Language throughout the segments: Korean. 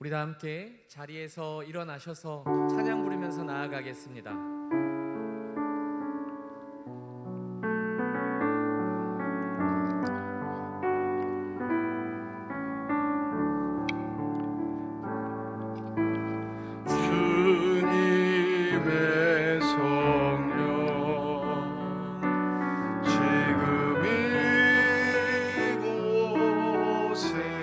우리 다 함께 자리에서 일어나셔서 찬양 부르면서 나아가겠습니다. 주님의 성령 지금 이곳에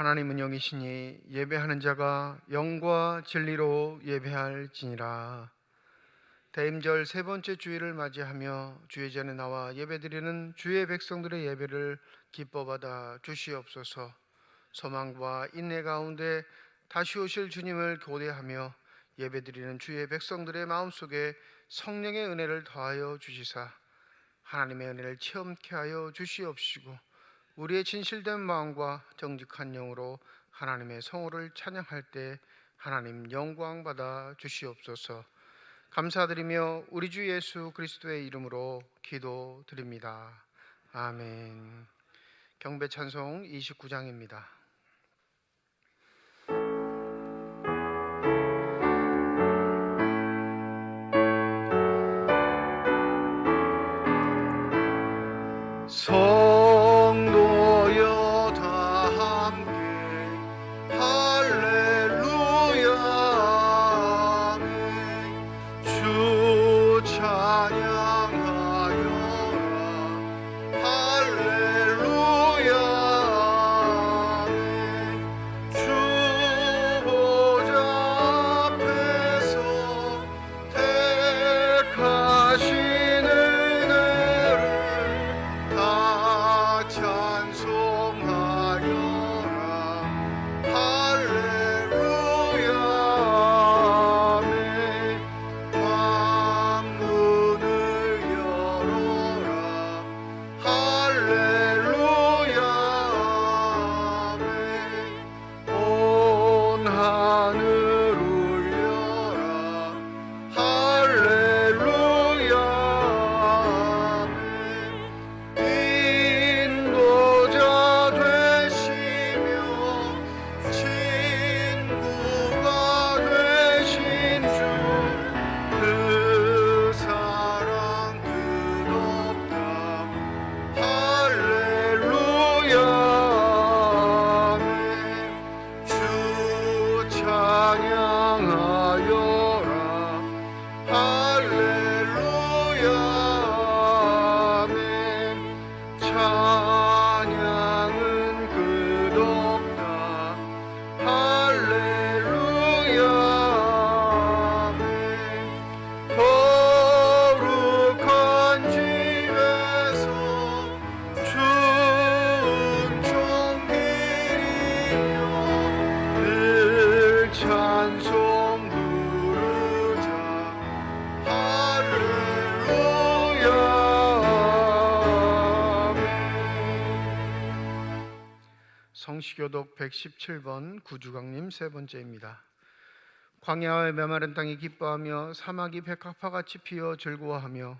하나님은 영이시니 예배하는 자가 영과 진리로 예배할지니라. 대임절 세 번째 주일을 맞이하며 주의 전에 나와 예배드리는 주의 백성들의 예배를 기뻐 받아 주시옵소서. 소망과 인내 가운데 다시 오실 주님을 고대하며 예배드리는 주의 백성들의 마음속에 성령의 은혜를 더하여 주시사 하나님의 은혜를 체험케 하여 주시옵시고 우리의 진실된 마음과 정직한 영으로 하나님의 성호를 찬양할 때 하나님 영광 받아 주시옵소서. 감사드리며 우리 주 예수 그리스도의 이름으로 기도드립니다. 아멘. 경배 찬송 29장입니다. 성도여 다 함께 할렐루야 아멘. 주 찬양하여라 할렐루야 아멘. 할렐루야 아멘. 찬양은 끝없다. 할렐루야 아멘. 거룩한 집에서 춘총 드리며 늘 찬송 부르자. 할렐루야 아멘. 성시교독 117번 구주강님 세 번째입니다. 광야와 메마른 땅이 기뻐하며 사막이 백합화같이 피어 즐거워하며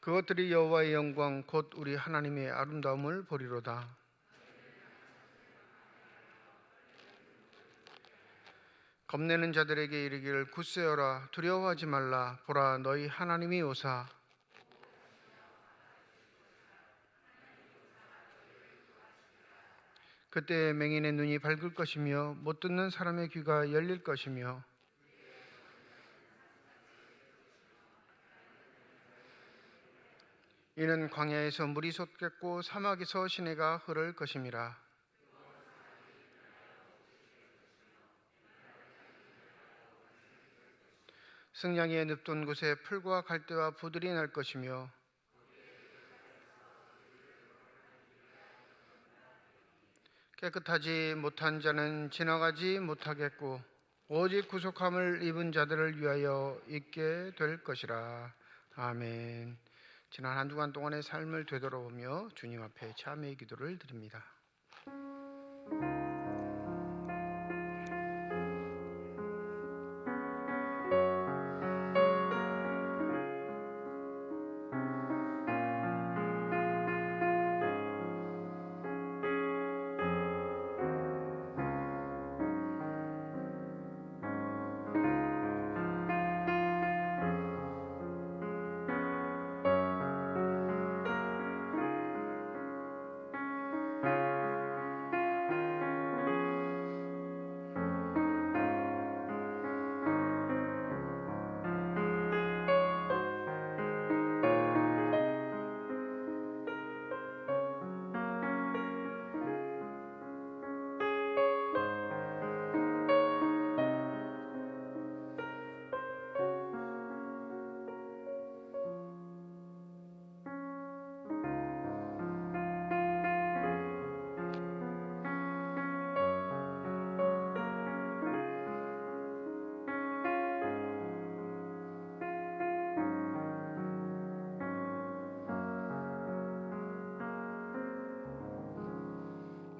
그것들이 여호와의 영광 곧 우리 하나님의 아름다움을 보리로다. 겁내는 자들에게 이르기를 굳세어라 두려워하지 말라 보라 너희 하나님이 오사. 그때 맹인의 눈이 밝을 것이며 못 듣는 사람의 귀가 열릴 것이며 이는 광야에서 물이 솟겠고 사막에서 시내가 흐를 것임이라. 승냥이의 늪돈 곳에 풀과 갈대와 부들이 날 것이며 깨끗하지 못한 자는 지나가지 못하겠고 오직 구속함을 입은 자들을 위하여 있게 될 것이라. 아멘. 지난 한 주간 동안의 삶을 되돌아보며 주님 앞에 참회의 기도를 드립니다.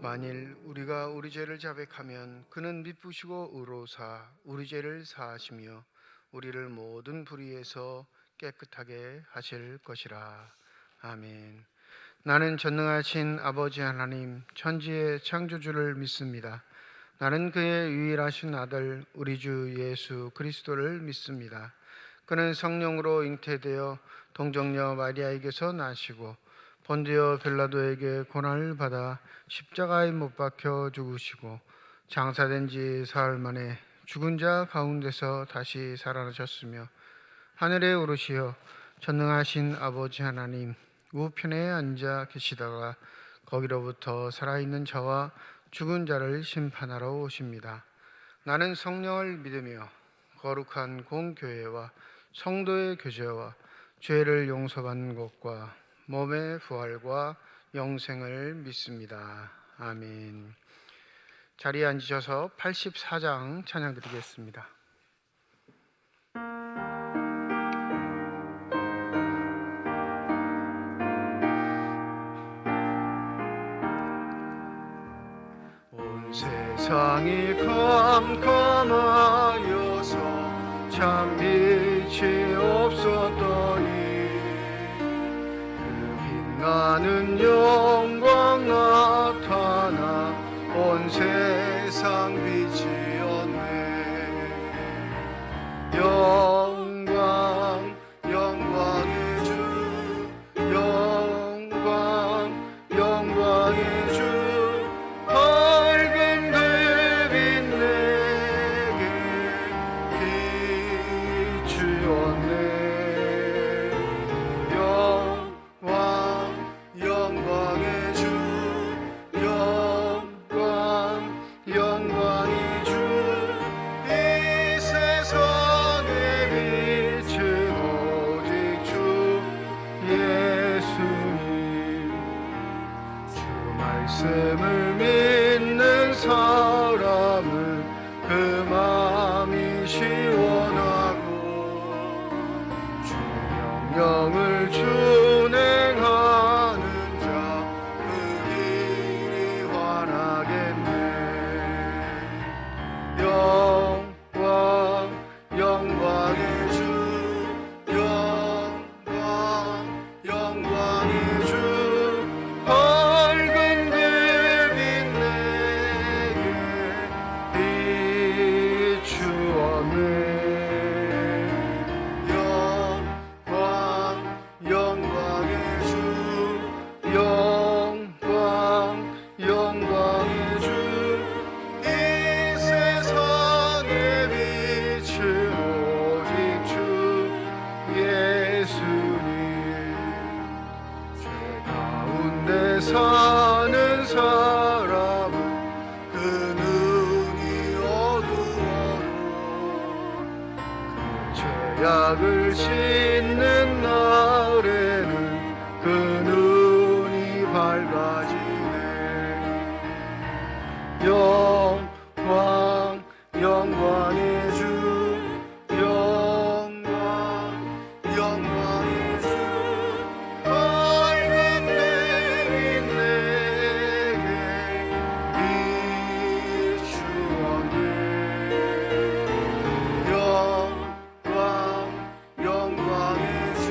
만일 우리가 우리 죄를 자백하면 그는 미쁘시고 의로우사 우리 죄를 사하시며 우리를 모든 불의에서 깨끗하게 하실 것이라. 아멘. 나는 전능하신 아버지 하나님 천지의 창조주를 믿습니다. 나는 그의 유일하신 아들 우리 주 예수 그리스도를 믿습니다. 그는 성령으로 잉태되어 동정녀 마리아에게서 나시고 본디오 빌라도에게 고난을 받아 십자가에 못 박혀 죽으시고 장사된 지 사흘 만에 죽은 자 가운데서 다시 살아나셨으며 하늘에 오르시어 전능하신 아버지 하나님 우편에 앉아 계시다가 거기로부터 살아있는 자와 죽은 자를 심판하러 오십니다. 나는 성령을 믿으며 거룩한 공교회와 성도의 교제와 죄를 용서받는 것과 몸의 부활과 영생을 믿습니다. 아멘. 자리에 앉으셔서 84장 찬양 드리겠습니다. 온 세상이 캄캄하여서 참 빛이 없었더니 나는 영광 나타나 온 세상 빛이었네. 영광 영광의 주 영광 말씀을 믿는 사람은 그 마음이 시원하고 주 명령을 준행하는 자 그 길이 환하겠네. 영광의 주 영광의 주 밝은 별빛 내게 비추었네. 영광의 주 영광의 주 이 세상의 빛은 오직 주 예수님. 죄 가운데 사는 사람은 그 눈이 어두워도 그 죄악을 씻는 날에는 그 눈이 밝아지네. 영광의 주 영광의 주 밝은 내빛 내게 비추었네. 영광의 주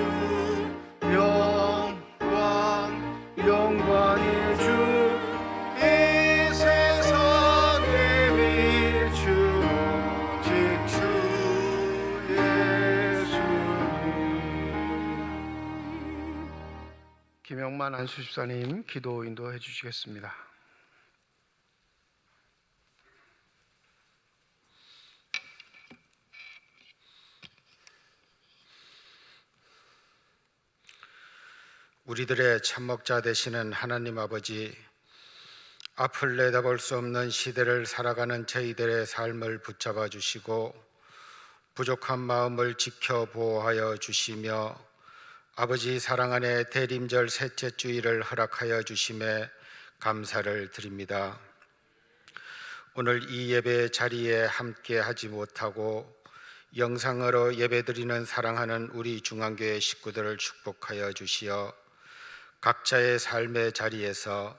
영광의 주 이 세상의 빛은 오직 주 예수님. 김영만 안수집사님 기도 인도해 주시겠습니다. 우리들의 참목자 되시는 하나님 아버지, 앞을 내다볼 수 없는 시대를 살아가는 저희들의 삶을 붙잡아 주시고 부족한 마음을 지켜 보호하여 주시며 아버지 사랑 안에 대림절 셋째 주일을 허락하여 주심에 감사를 드립니다. 오늘 이 예배 자리에 함께 하지 못하고 영상으로 예배드리는 사랑하는 우리 중앙교회 식구들을 축복하여 주시어 각자의 삶의 자리에서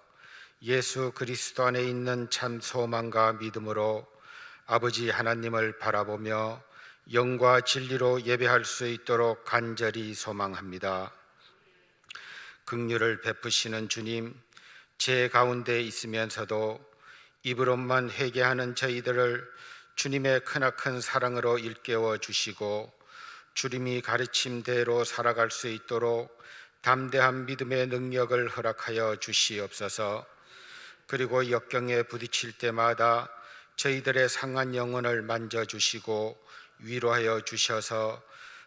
예수 그리스도 안에 있는 참 소망과 믿음으로 아버지 하나님을 바라보며 영과 진리로 예배할 수 있도록 간절히 소망합니다. 긍휼을 베푸시는 주님, 제 가운데 있으면서도 입으로만 회개하는 저희들을 주님의 크나큰 사랑으로 일깨워 주시고 주님이 가르침대로 살아갈 수 있도록 담대한 믿음의 능력을 허락하여 주시옵소서. 그리고 역경에 부딪힐 때마다 저희들의 상한 영혼을 만져주시고 위로하여 주셔서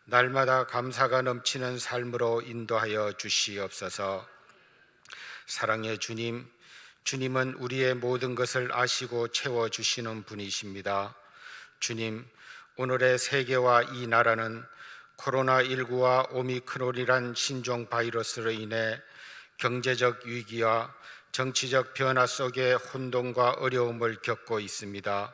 날마다 감사가 넘치는 삶으로 인도하여 주시옵소서. 사랑의 주님, 주님은 우리의 모든 것을 아시고 채워주시는 분이십니다. 주님, 오늘의 세계와 이 나라는 코로나19와 오미크론이란 신종 바이러스로 인해 경제적 위기와 정치적 변화 속에 혼돈과 어려움을 겪고 있습니다.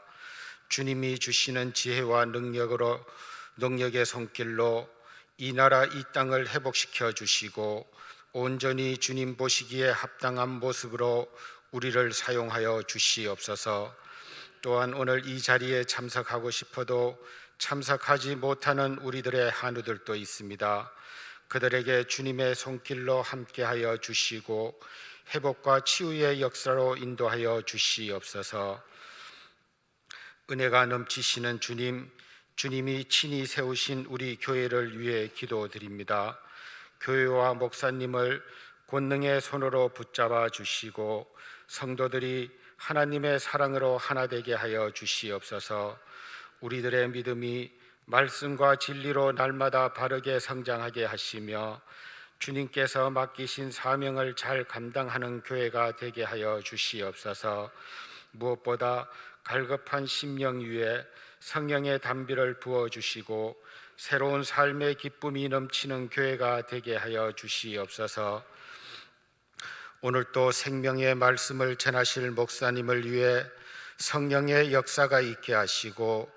주님이 주시는 지혜와 능력의 손길로 이 나라 이 땅을 회복시켜 주시고 온전히 주님 보시기에 합당한 모습으로 우리를 사용하여 주시옵소서. 또한 오늘 이 자리에 참석하고 싶어도 참석하지 못하는 우리들의 한우들도 있습니다. 그들에게 주님의 손길로 함께하여 주시고 회복과 치유의 역사로 인도하여 주시옵소서. 은혜가 넘치시는 주님, 주님이 친히 세우신 우리 교회를 위해 기도드립니다. 교회와 목사님을 권능의 손으로 붙잡아 주시고 성도들이 하나님의 사랑으로 하나 되게 하여 주시옵소서. 우리들의 믿음이 말씀과 진리로 날마다 바르게 성장하게 하시며 주님께서 맡기신 사명을 잘 감당하는 교회가 되게 하여 주시옵소서. 무엇보다 갈급한 심령 위에 성령의 담비를 부어주시고 새로운 삶의 기쁨이 넘치는 교회가 되게 하여 주시옵소서. 오늘 또 생명의 말씀을 전하실 목사님을 위해 성령의 역사가 있게 하시고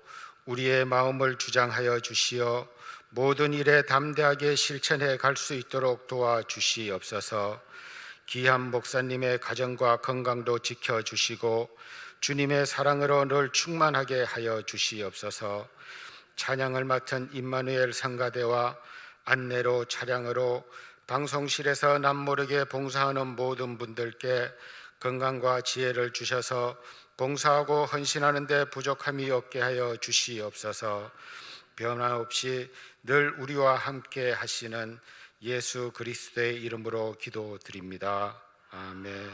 우리의 마음을 주장하여 주시어 모든 일에 담대하게 실천해 갈 수 있도록 도와주시옵소서. 귀한 목사님의 가정과 건강도 지켜주시고 주님의 사랑으로 늘 충만하게 하여 주시옵소서. 찬양을 맡은 임마누엘 성가대와 안내로 차량으로 방송실에서 남모르게 봉사하는 모든 분들께 건강과 지혜를 주셔서 봉사하고 헌신하는 데 부족함이 없게 하여 주시옵소서. 변함없이 늘 우리와 함께 하시는 예수 그리스도의 이름으로 기도드립니다. 아멘.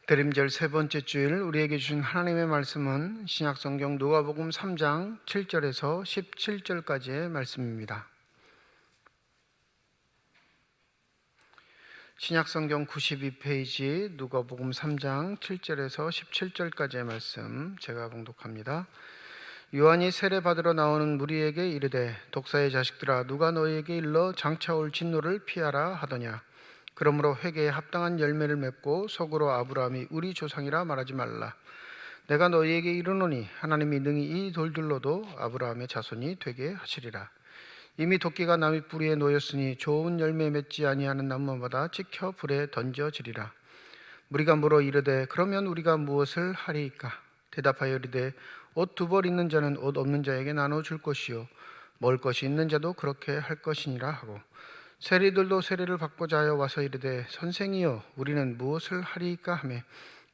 대림절 세 번째 주일 우리에게 주신 하나님의 말씀은 신약성경 누가복음 3장 7절에서 17절까지의 말씀입니다. 신약성경 92페이지 누가복음 3장 7절에서 17절까지의 말씀 제가 봉독합니다. 요한이 세례 받으러 나오는 무리에게 이르되 독사의 자식들아 누가 너희에게 일러 장차 올 진노를 피하라 하더냐. 그러므로 회개에 합당한 열매를 맺고 속으로 아브라함이 우리 조상이라 말하지 말라. 내가 너희에게 이르노니 하나님이 능히 이 돌들로도 아브라함의 자손이 되게 하시리라. 이미 도끼가 나무 뿌리에 놓였으니 좋은 열매 맺지 아니하는 나무마다 찍혀 불에 던져지리라. 무리가 물어 이르되 그러면 우리가 무엇을 하리이까? 대답하여 이르되 옷 두 벌 있는 자는 옷 없는 자에게 나눠 줄 것이요 먹을 것이 있는 자도 그렇게 할 것이니라 하고 세리들도 세례를 받고자 하여 와서 이르되 선생이여 우리는 무엇을 하리이까 하매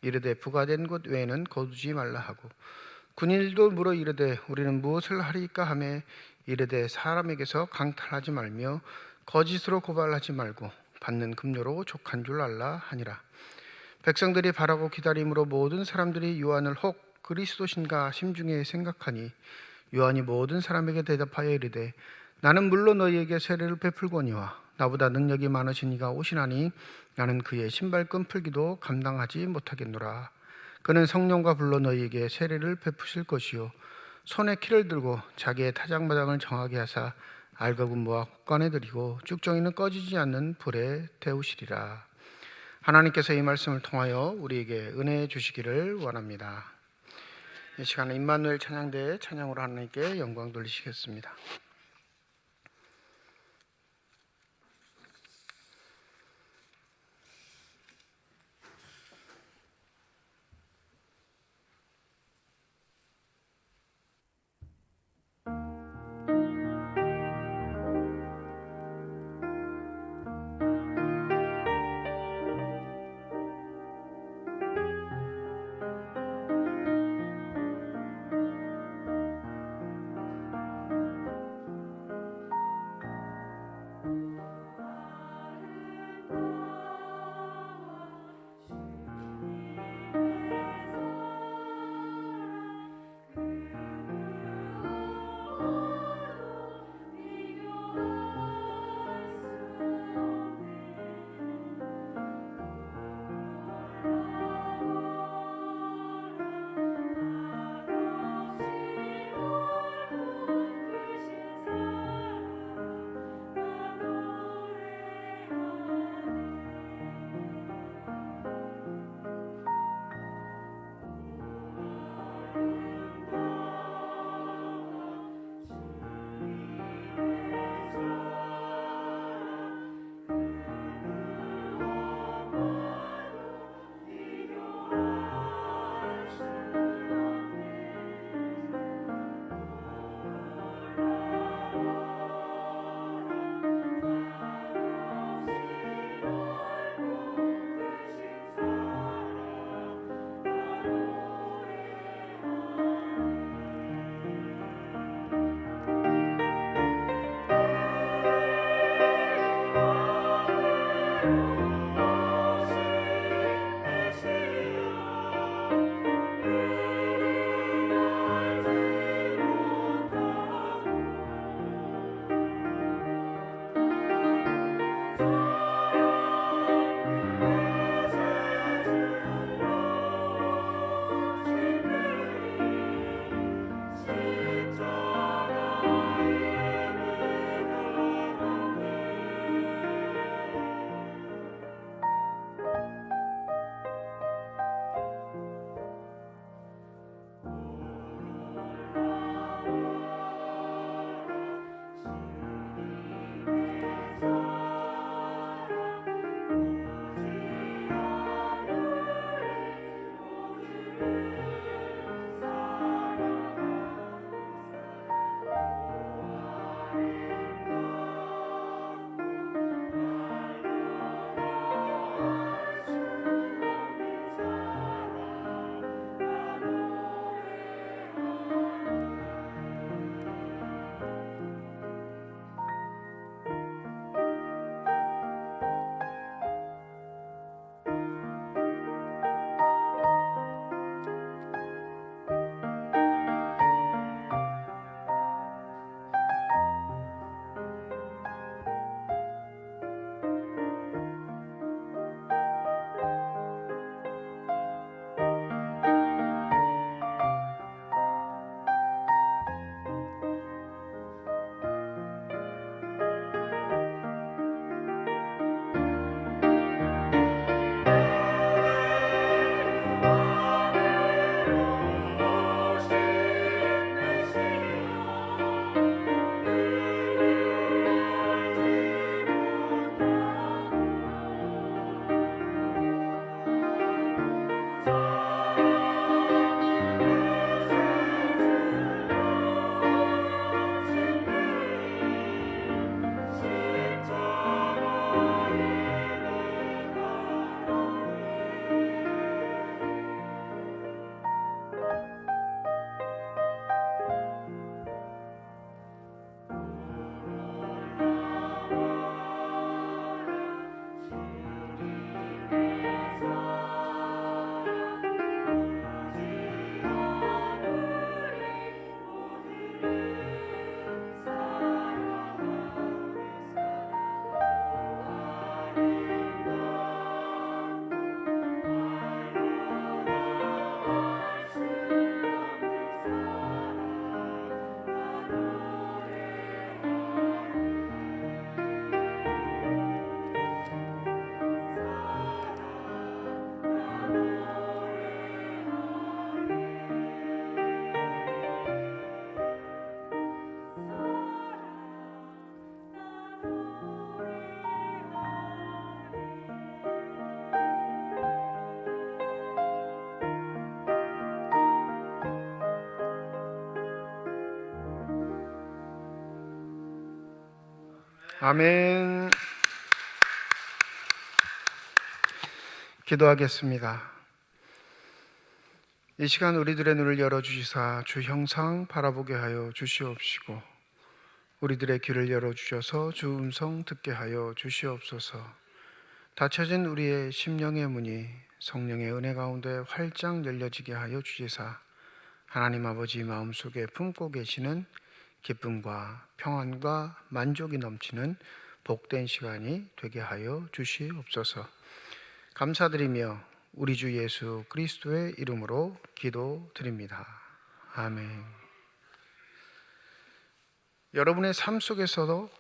이르되 부가된 곳 외에는 거두지 말라 하고 군인들도 물어 이르되 우리는 무엇을 하리이까 하매 이르되 사람에게서 강탈하지 말며 거짓으로 고발하지 말고 받는 급료로 족한 줄 알라 하니라. 백성들이 바라고 기다림으로 모든 사람들이 요한을 혹 그리스도신가 심중에 생각하니 요한이 모든 사람에게 대답하여 이르되 나는 물론 너희에게 세례를 베풀거니와 나보다 능력이 많으신 이가 오시나니 나는 그의 신발끈 풀기도 감당하지 못하겠노라. 그는 성령과 불로 너희에게 세례를 베푸실 것이요 손에 키를 들고 자기의 타작마당을 정하게 하사 알곡은 모아 곳간에 들이고 쭉정이는 꺼지지 않는 불에 데우시리라. 하나님께서 이 말씀을 통하여 우리에게 은혜 주시기를 원합니다. 이 시간에 임마누엘 찬양대의 찬양으로 하나님께 영광 돌리시겠습니다. 아멘. 기도하겠습니다. 이 시간 우리들의 눈을 열어주시사 주 형상 바라보게 하여 주시옵시고, 우리들의 귀를 열어주셔서 주 음성 듣게 하여 주시옵소서. 닫혀진 우리의 심령의 문이 성령의 은혜 가운데 활짝 열려지게 하여 주시사 하나님 아버지 마음속에 품고 계시는 기쁨과 평안과 만족이 넘치는 복된 시간이 되게 하여 주시옵소서. 감사드리며 우리 주 예수 그리스도의 이름으로 기도드립니다. 아멘. 여러분의 삶 속에서도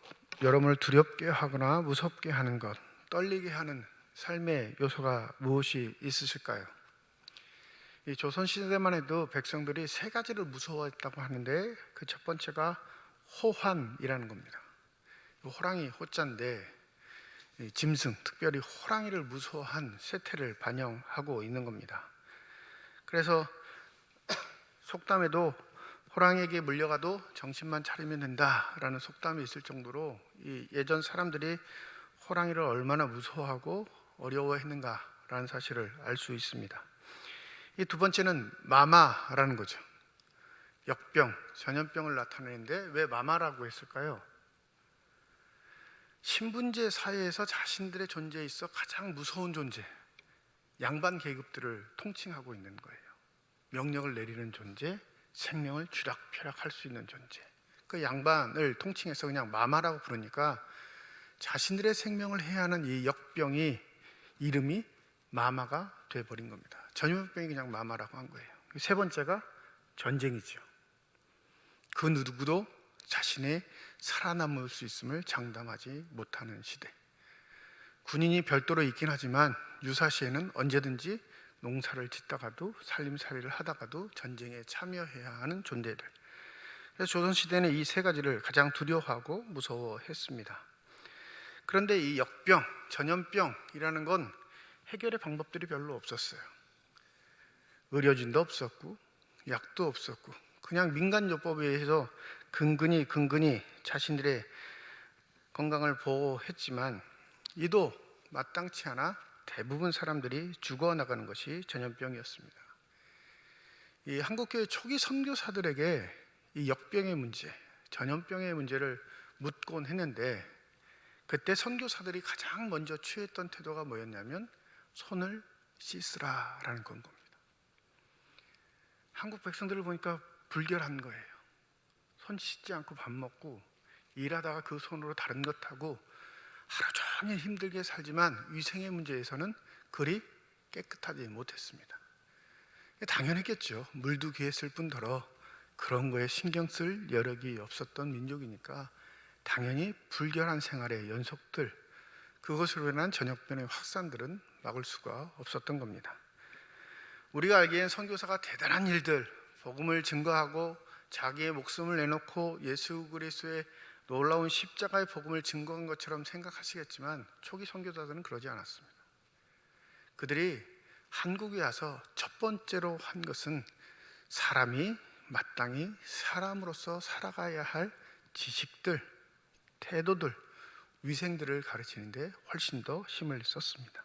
여러분을 두렵게 하거나 무섭게 하는 것, 떨리게 하는 삶의 요소가 무엇이 있으실까요? 이 조선시대만 해도 백성들이 세 가지를 무서워했다고 하는데, 그 첫 번째가 호환이라는 겁니다. 호랑이 호자인데 짐승, 특별히 호랑이를 무서워한 세태를 반영하고 있는 겁니다. 그래서 속담에도 호랑이에게 물려가도 정신만 차리면 된다라는 속담이 있을 정도로 이 예전 사람들이 호랑이를 얼마나 무서워하고 어려워했는가라는 사실을 알 수 있습니다. 이 두 번째는 마마라는 거죠. 역병, 전염병을 나타내는데 왜 마마라고 했을까요? 신분제 사회에서 자신들의 존재에 있어 가장 무서운 존재, 양반 계급들을 통칭하고 있는 거예요. 명령을 내리는 존재, 생명을 쥐락펴락할 수 있는 존재. 그 양반을 통칭해서 그냥 마마라고 부르니까 자신들의 생명을 해야 하는 이 역병이 이름이 마마가 돼버린 겁니다. 전염병이 그냥 마마라고 한 거예요. 세 번째가 전쟁이죠. 그 누구도 자신의 살아남을 수 있음을 장담하지 못하는 시대. 군인이 별도로 있긴 하지만 유사시에는 언제든지 농사를 짓다가도 살림살이를 하다가도 전쟁에 참여해야 하는 존재들. 그래서 조선시대는 이 세 가지를 가장 두려워하고 무서워했습니다. 그런데 이 역병, 전염병이라는 건 해결의 방법들이 별로 없었어요. 의료진도 없었고 약도 없었고 그냥 민간요법에 의해서 근근히 자신들의 건강을 보호했지만 이도 마땅치 않아 대부분 사람들이 죽어나가는 것이 전염병이었습니다. 이 한국교회 초기 선교사들에게 이 역병의 문제, 전염병의 문제를 묻곤 했는데 그때 선교사들이 가장 먼저 취했던 태도가 뭐였냐면 손을 씻으라라는 건 겁니다. 한국 백성들을 보니까 불결한 거예요. 손 씻지 않고 밥 먹고 일하다가 그 손으로 다른 것 하고 하루 종일 힘들게 살지만 위생의 문제에서는 그리 깨끗하지 못했습니다. 당연했겠죠. 물도 귀했을 뿐더러 그런 거에 신경 쓸 여력이 없었던 민족이니까 당연히 불결한 생활의 연속들, 그것으로 인한 전염병의 확산들은 막을 수가 없었던 겁니다. 우리가 알기엔 선교사가 대단한 일들, 복음을 증거하고 자기의 목숨을 내놓고 예수 그리스도의 놀라운 십자가의 복음을 증거한 것처럼 생각하시겠지만 초기 선교사들은 그러지 않았습니다. 그들이 한국에 와서 첫 번째로 한 것은 사람이 마땅히 사람으로서 살아가야 할 지식들, 태도들, 위생들을 가르치는데 훨씬 더 힘을 썼습니다.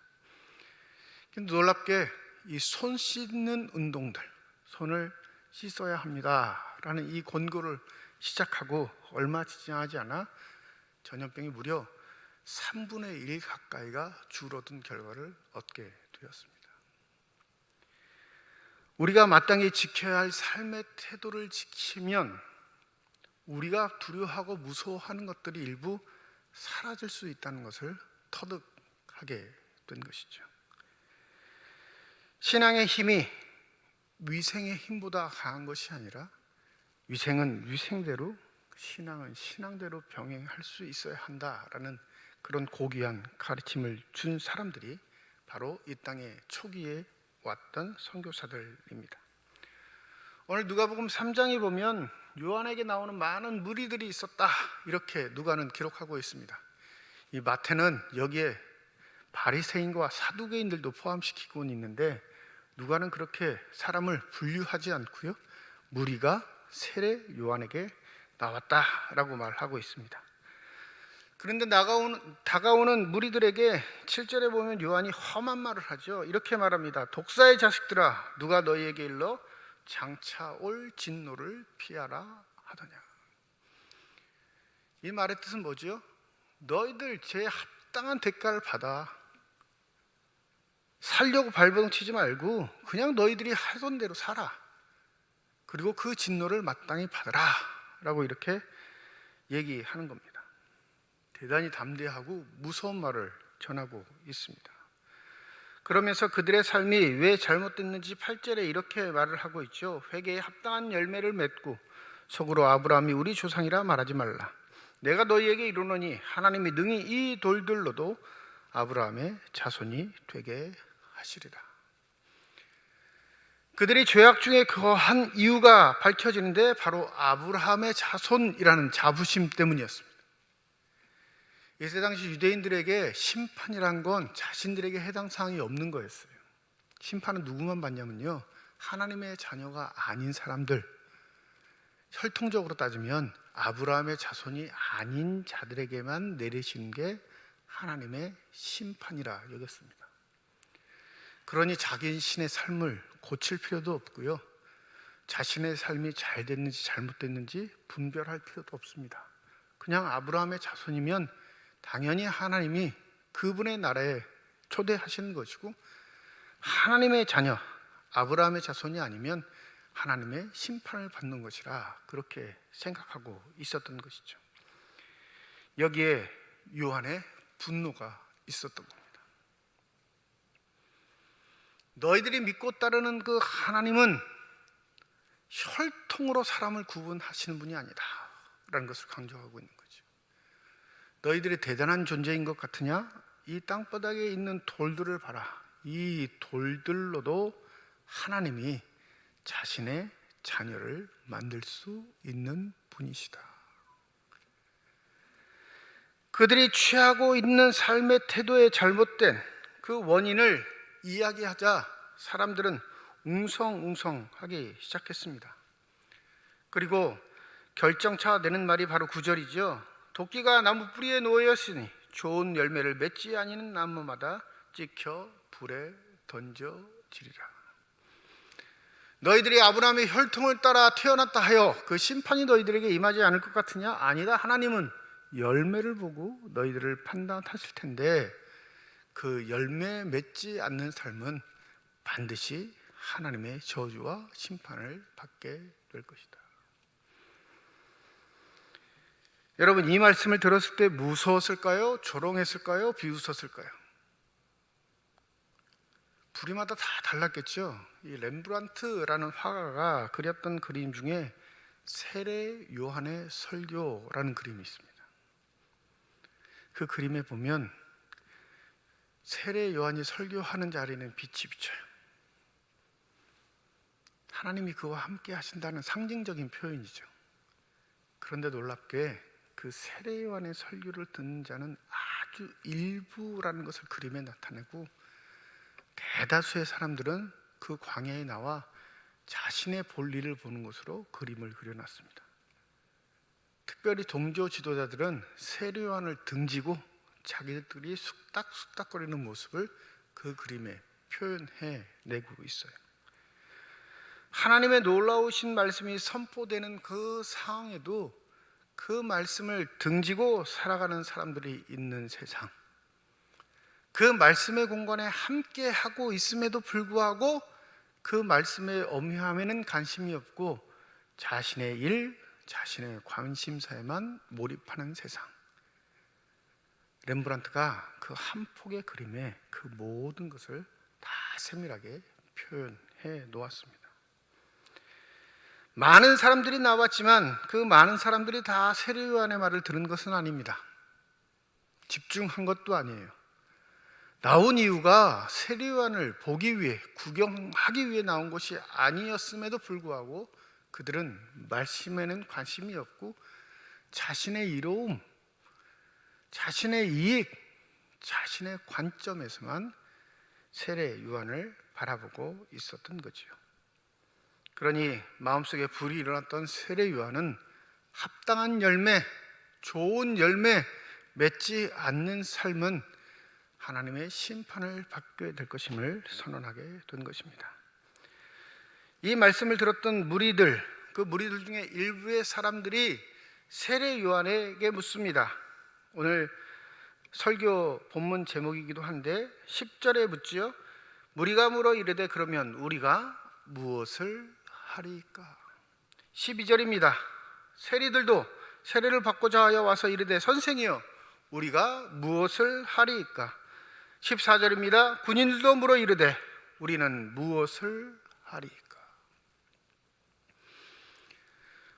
근데 놀랍게 이 손 씻는 운동들, 손을 씻어야 합니다라는 이 권고를 시작하고 얼마 지나지 않아 전염병이 무려 3분의 1 가까이가 줄어든 결과를 얻게 되었습니다. 우리가 마땅히 지켜야 할 삶의 태도를 지키면 우리가 두려워하고 무서워하는 것들이 일부 사라질 수 있다는 것을 터득하게 된 것이죠. 신앙의 힘이 위생의 힘보다 강한 것이 아니라 위생은 위생대로, 신앙은 신앙대로 병행할 수 있어야 한다라는 그런 고귀한 가르침을 준 사람들이 바로 이 땅의 초기에 왔던 선교사들입니다. 오늘 누가복음 3장에 보면 요한에게 나오는 많은 무리들이 있었다, 이렇게 누가는 기록하고 있습니다. 이 마태는 여기에 바리새인과 사두개인들도 포함시키고 있는데 누가는 그렇게 사람을 분류하지 않고요, 무리가 세례 요한에게 나왔다라고 말하고 있습니다. 그런데 다가오는 무리들에게 7절에 보면 요한이 험한 말을 하죠. 이렇게 말합니다. 독사의 자식들아, 누가 너희에게 일러 장차 올 진노를 피하라 하더냐. 이 말의 뜻은 뭐죠? 너희들 제 합당한 대가를 받아. 살려고 발버둥 치지 말고 그냥 너희들이 하던 대로 살아. 그리고 그 진노를 마땅히 받으라 라고 이렇게 얘기하는 겁니다. 대단히 담대하고 무서운 말을 전하고 있습니다. 그러면서 그들의 삶이 왜 잘못됐는지 8절에 이렇게 말을 하고 있죠. 회개에 합당한 열매를 맺고 속으로 아브라함이 우리 조상이라 말하지 말라. 내가 너희에게 이르노니 하나님이 능히 이 돌들로도 아브라함의 자손이 되게 하시리라. 그들이 죄악 중에 거한 이유가 밝혀지는데 바로 아브라함의 자손이라는 자부심 때문이었습니다. 이때 당시 유대인들에게 심판이란 건 자신들에게 해당 사항이 없는 거였어요. 심판은 누구만 받냐면요, 하나님의 자녀가 아닌 사람들, 혈통적으로 따지면 아브라함의 자손이 아닌 자들에게만 내리시는 게 하나님의 심판이라 여겼습니다. 그러니 자신의 삶을 고칠 필요도 없고요, 자신의 삶이 잘 됐는지 잘못됐는지 분별할 필요도 없습니다. 그냥 아브라함의 자손이면 당연히 하나님이 그분의 나라에 초대하시는 것이고, 하나님의 자녀 아브라함의 자손이 아니면 하나님의 심판을 받는 것이라 그렇게 생각하고 있었던 것이죠. 여기에 요한의 분노가 있었던 겁니다. 너희들이 믿고 따르는 그 하나님은 혈통으로 사람을 구분하시는 분이 아니다 라는 것을 강조하고 있는 거죠. 너희들이 대단한 존재인 것 같으냐? 이 땅바닥에 있는 돌들을 봐라. 이 돌들로도 하나님이 자신의 자녀를 만들 수 있는 분이시다. 그들이 취하고 있는 삶의 태도의 잘못된 그 원인을 이야기하자 사람들은 웅성웅성하기 시작했습니다. 그리고 결정차 내는 말이 바로 9절이죠. 도끼가 나무 뿌리에 놓였으니 좋은 열매를 맺지 아니는 나무마다 찍혀 불에 던져지리라. 너희들이 아브라함의 혈통을 따라 태어났다 하여 그 심판이 너희들에게 임하지 않을 것 같으냐? 아니다. 하나님은 열매를 보고 너희들을 판단하실 텐데 그 열매 맺지 않는 삶은 반드시 하나님의 저주와 심판을 받게 될 것이다. 여러분, 이 말씀을 들었을 때 무서웠을까요? 조롱했을까요? 비웃었을까요? 부리마다 다 달랐겠죠. 이 렘브란트라는 화가가 그렸던 그림 중에 세례 요한의 설교라는 그림이 있습니다. 그 그림에 보면 세례 요한이 설교하는 자리에는 빛이 비쳐요. 하나님이 그와 함께 하신다는 상징적인 표현이죠. 그런데 놀랍게 그 세례 요한의 설교를 듣는 자는 아주 일부라는 것을 그림에 나타내고, 대다수의 사람들은 그 광야에 나와 자신의 볼일을 보는 것으로 그림을 그려놨습니다. 특별히 동조 지도자들은 세례 요한을 등지고 자기들이 쑥닥쑥닥거리는 모습을 그 그림에 표현해내고 있어요. 하나님의 놀라우신 말씀이 선포되는 그 상황에도 그 말씀을 등지고 살아가는 사람들이 있는 세상, 그 말씀의 공간에 함께 하고 있음에도 불구하고 그 말씀의 엄효함에는 관심이 없고 자신의 일, 자신의 관심사에만 몰입하는 세상. 렘브란트가 그 한 폭의 그림에 그 모든 것을 다 세밀하게 표현해 놓았습니다. 많은 사람들이 나왔지만 그 많은 사람들이 다 세례 요한의 말을 들은 것은 아닙니다. 집중한 것도 아니에요. 나온 이유가 세례 요한을 보기 위해, 구경하기 위해 나온 것이 아니었음에도 불구하고 그들은 말씀에는 관심이 없고 자신의 이로움, 자신의 이익, 자신의 관점에서만 세례 요한을 바라보고 있었던 거지요. 그러니 마음속에 불이 일어났던 세례 요한은 합당한 열매, 좋은 열매 맺지 않는 삶은 하나님의 심판을 받게 될 것임을 선언하게 된 것입니다. 이 말씀을 들었던 무리들, 그 무리들 중에 일부의 사람들이 세례 요한에게 묻습니다. 오늘 설교 본문 제목이기도 한데 10절에 묻지요. 무리가 물어 이르되 그러면 우리가 무엇을 하리까? 12절입니다. 세리들도 세례를 받고자 하여 와서 이르되 선생이여 우리가 무엇을 하리까? 14절입니다. 군인들도 물어 이르되 우리는 무엇을 하리까?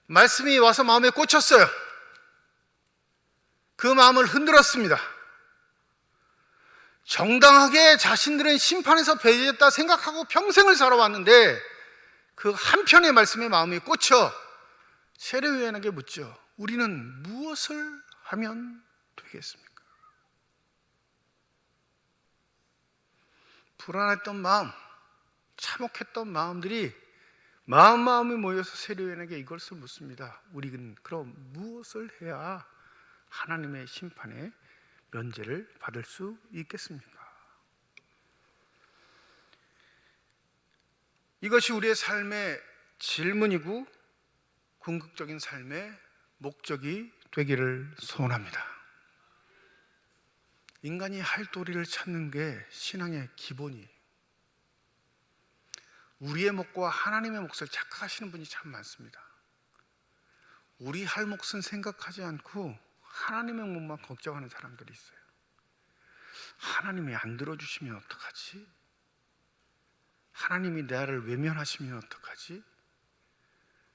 말씀이 와서 마음에 꽂혔어요. 그 마음을 흔들었습니다. 정당하게 자신들은 심판에서 배제했다 생각하고 평생을 살아왔는데 그 한편의 말씀에 마음이 꽂혀 세례 요한에게 묻죠. 우리는 무엇을 하면 되겠습니까? 불안했던 마음, 참혹했던 마음들이 마음이 모여서 세례 요한에게 이것을 묻습니다. 우리는 그럼 무엇을 해야 하나님의 심판에 면제를 받을 수 있겠습니까? 이것이 우리의 삶의 질문이고 궁극적인 삶의 목적이 되기를 소원합니다. 인간이 할 도리를 찾는 게 신앙의 기본이에요. 우리의 몫과 하나님의 몫을 착각하시는 분이 참 많습니다. 우리 할 몫은 생각하지 않고 하나님의 몫만 걱정하는 사람들이 있어요. 하나님이 안 들어주시면 어떡하지? 하나님이 나를 외면하시면 어떡하지?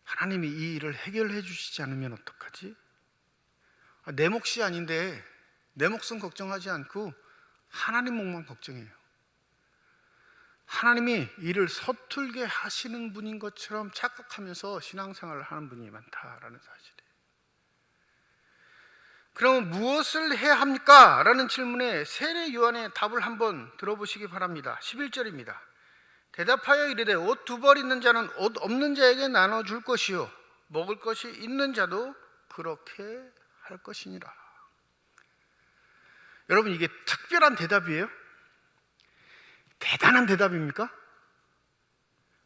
하나님이 이 일을 해결해 주시지 않으면 어떡하지? 내 몫이 아닌데 내 몫은 걱정하지 않고 하나님 몫만 걱정해요. 하나님이 일을 서툴게 하시는 분인 것처럼 착각하면서 신앙생활을 하는 분이 많다라는 사실이에요. 그럼 무엇을 해야 합니까? 라는 질문에 세례 요한의 답을 한번 들어보시기 바랍니다. 11절입니다. 대답하여 이르되 옷 2벌 있는 자는 옷 없는 자에게 나눠줄 것이요 먹을 것이 있는 자도 그렇게 할 것이니라. 여러분, 이게 특별한 대답이에요? 대단한 대답입니까?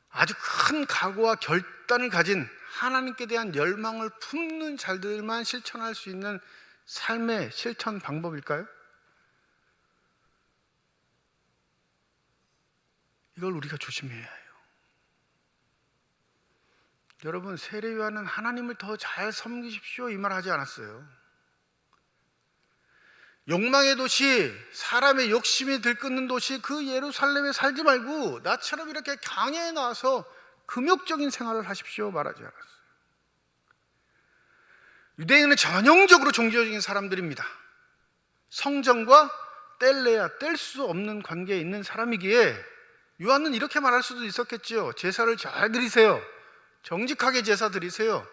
아주 큰 각오와 결단을 가진 하나님께 대한 열망을 품는 자들만 실천할 수 있는 삶의 실천 방법일까요? 이걸 우리가 조심해야 해요. 여러분, 세례 요한은 하나님을 더 잘 섬기십시오 이 말 하지 않았어요. 욕망의 도시, 사람의 욕심이 들끓는 도시 그 예루살렘에 살지 말고 나처럼 이렇게 강야에 나와서 금욕적인 생활을 하십시오 말하지 않았어요. 유대인은 전형적으로 종교적인 사람들입니다. 성전과 뗄래야 뗄 수 없는 관계에 있는 사람이기에 요한은 이렇게 말할 수도 있었겠지요. 제사를 잘 드리세요. 정직하게 제사 드리세요.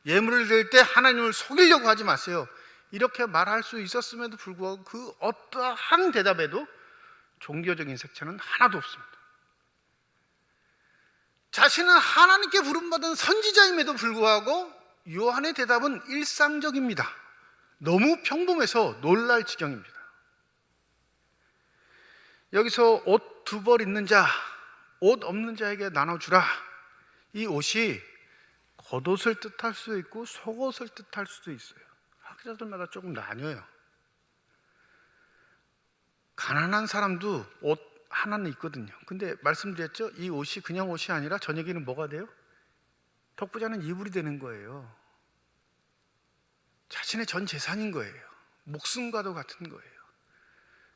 예물을 드릴 때 하나님을 속이려고 하지 마세요. 이렇게 말할 수 있었음에도 불구하고 그 어떠한 대답에도 종교적인 색채는 하나도 없습니다. 자신은 하나님께 부름받은 선지자임에도 불구하고 요한의 대답은 일상적입니다. 너무 평범해서 놀랄 지경입니다. 여기서 옷 2벌 있는 자, 옷 없는 자에게 나눠주라. 이 옷이 겉옷을 뜻할 수도 있고 속옷을 뜻할 수도 있어요. 학자들마다 조금 나뉘어요. 가난한 사람도 옷 하나는 있거든요. 근데 말씀드렸죠? 이 옷이 그냥 옷이 아니라 저녁에는 뭐가 돼요? 독부자는 이불이 되는 거예요. 자신의 전 재산인 거예요. 목숨과도 같은 거예요.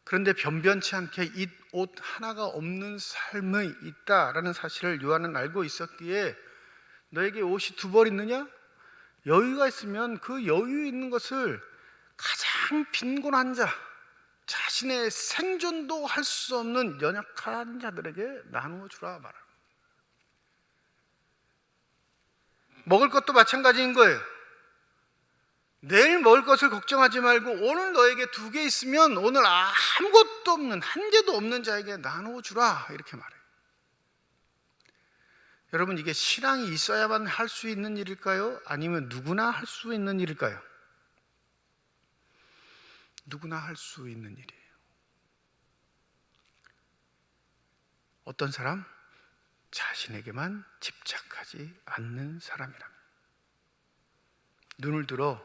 그런데 변변치 않게 이 옷 하나가 없는 삶이 있다라는 사실을 요한은 알고 있었기에 너에게 옷이 2벌 있느냐? 여유가 있으면 그 여유 있는 것을 가장 빈곤한 자, 자신의 생존도 할 수 없는 연약한 자들에게 나누어 주라 말합니다. 먹을 것도 마찬가지인 거예요. 내일 먹을 것을 걱정하지 말고 오늘 너에게 2개 있으면 오늘 아무것도 없는, 한 개도 없는 자에게 나누어 주라 이렇게 말해요. 여러분, 이게 신앙이 있어야만 할 수 있는 일일까요? 아니면 누구나 할 수 있는 일일까요? 누구나 할 수 있는 일이에요. 어떤 사람? 자신에게만 집착하지 않는 사람이랍니다. 눈을 들어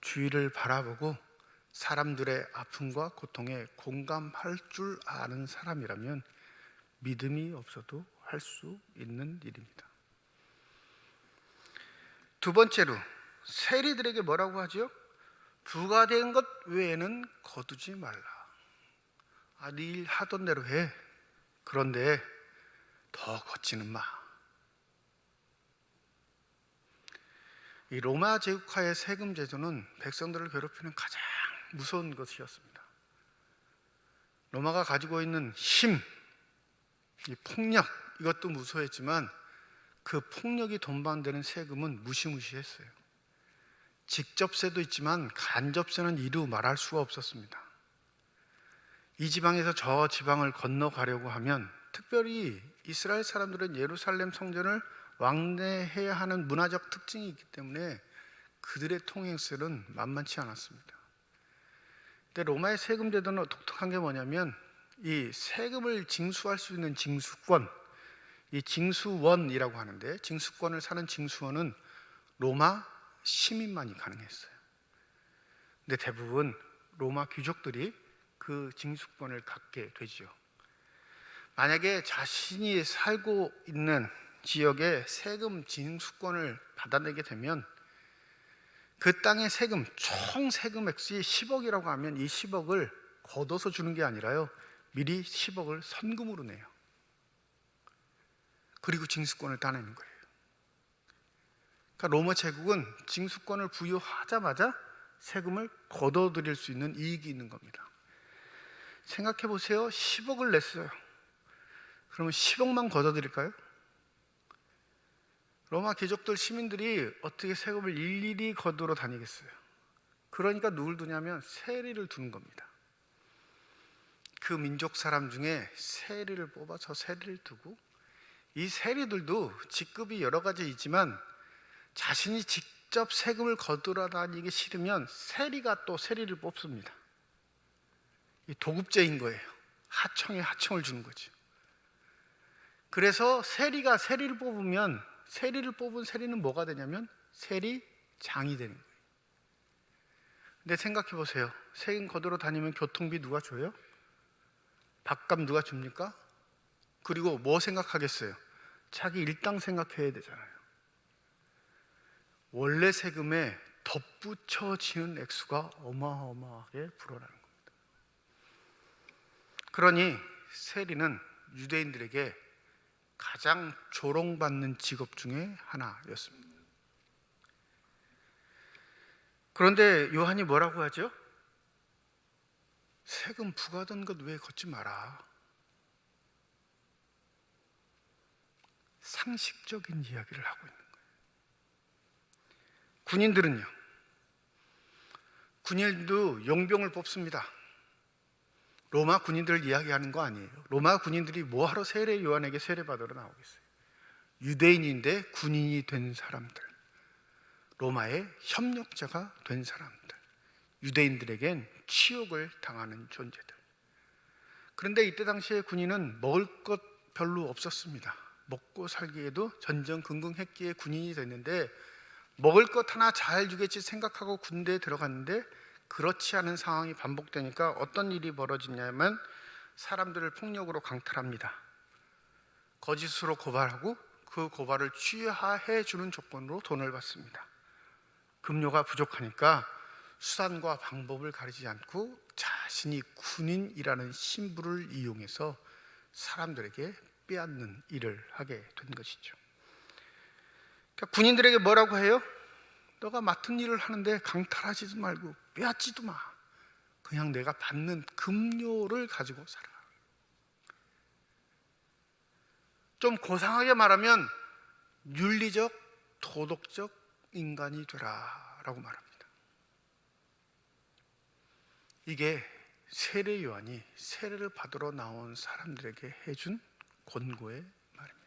주위를 바라보고 사람들의 아픔과 고통에 공감할 줄 아는 사람이라면 믿음이 없어도 할 수 있는 일입니다. 2번째로 세리들에게 뭐라고 하죠? 부과된 것 외에는 거두지 말라. 네 일 하던 대로 해. 그런데 더 걷지는 마. 이 로마 제국하의 세금 제도는 백성들을 괴롭히는 가장 무서운 것이었습니다. 로마가 가지고 있는 힘, 이 폭력, 이것도 무서웠지만 그 폭력이 동반되는 세금은 무시무시했어요. 직접세도 있지만 간접세는 이루 말할 수가 없었습니다. 이 지방에서 저 지방을 건너가려고 하면 특별히 이스라엘 사람들은 예루살렘 성전을 왕래해야 하는 문화적 특징이 있기 때문에 그들의 통행세는 만만치 않았습니다. 근데 로마의 세금 제도는 독특한 게 뭐냐면 이 세금을 징수할 수 있는 징수권, 이 징수원이라고 하는데 징수권을 사는 징수원은 로마 시민만이 가능했어요. 근데 대부분 로마 귀족들이 그 징수권을 갖게 되죠. 만약에 자신이 살고 있는 지역에 세금 징수권을 받아내게 되면 그 땅의 세금, 총 세금 액수이 10억이라고 하면 이 10억을 걷어서 주는 게 아니라요, 미리 10억을 선금으로 내요. 그리고 징수권을 따내는 거예요. 그러니까 로마 제국은 징수권을 부여하자마자 세금을 걷어들일 수 있는 이익이 있는 겁니다. 생각해 보세요. 10억을 냈어요. 그러면 10억만 걷어들일까요? 로마 귀족들, 시민들이 어떻게 세금을 일일이 걷으러 다니겠어요? 그러니까 누굴 두냐면 세리를 두는 겁니다. 그 민족 사람 중에 세리를 뽑아서 세리를 두고, 이 세리들도 직급이 여러 가지 있지만 자신이 직접 세금을 거두러 다니기 싫으면 세리가 또 세리를 뽑습니다. 이 도급제인 거예요. 하청에 하청을 주는 거죠. 그래서 세리가 세리를 뽑으면, 세리를 뽑은 세리는 뭐가 되냐면 세리장이 되는 거예요. 근데 생각해 보세요. 세금 거두러 다니면 교통비 누가 줘요? 밥값 누가 줍니까? 그리고 뭐 생각하겠어요? 자기 일당 생각해야 되잖아요. 원래 세금에 덧붙여지는 액수가 어마어마하게 불어나는 겁니다. 그러니 세리는 유대인들에게 가장 조롱받는 직업 중에 하나였습니다. 그런데 요한이 뭐라고 하죠? 세금 부과된 것 왜 걷지 마라. 상식적인 이야기를 하고 있는 거예요. 군인들은요, 군인들도 용병을 뽑습니다. 로마 군인들을 이야기하는 거 아니에요. 로마 군인들이 뭐하러 세례 요한에게 세례받으러 나오겠어요? 유대인인데 군인이 된 사람들, 로마의 협력자가 된 사람들, 유대인들에겐 치욕을 당하는 존재들. 그런데 이때 당시에 군인은 먹을 것 별로 없었습니다. 먹고 살기에도 전전긍긍했기에 군인이 됐는데, 먹을 것 하나 잘 주겠지 생각하고 군대에 들어갔는데 그렇지 않은 상황이 반복되니까 어떤 일이 벌어지냐면 사람들을 폭력으로 강탈합니다. 거짓으로 고발하고 그 고발을 취하해 주는 조건으로 돈을 받습니다. 급료가 부족하니까 수단과 방법을 가리지 않고 자신이 군인이라는 신분을 이용해서 사람들에게 빼앗는 일을 하게 된 것이죠. 그러니까 군인들에게 뭐라고 해요? 너가 맡은 일을 하는데 강탈하지도 말고 빼앗지도 마. 그냥 내가 받는 급료를 가지고 살아. 좀 고상하게 말하면 윤리적, 도덕적 인간이 되라 라고 말합니다. 이게 세례 요한이 세례를 받으러 나온 사람들에게 해준 권고의 말입니다.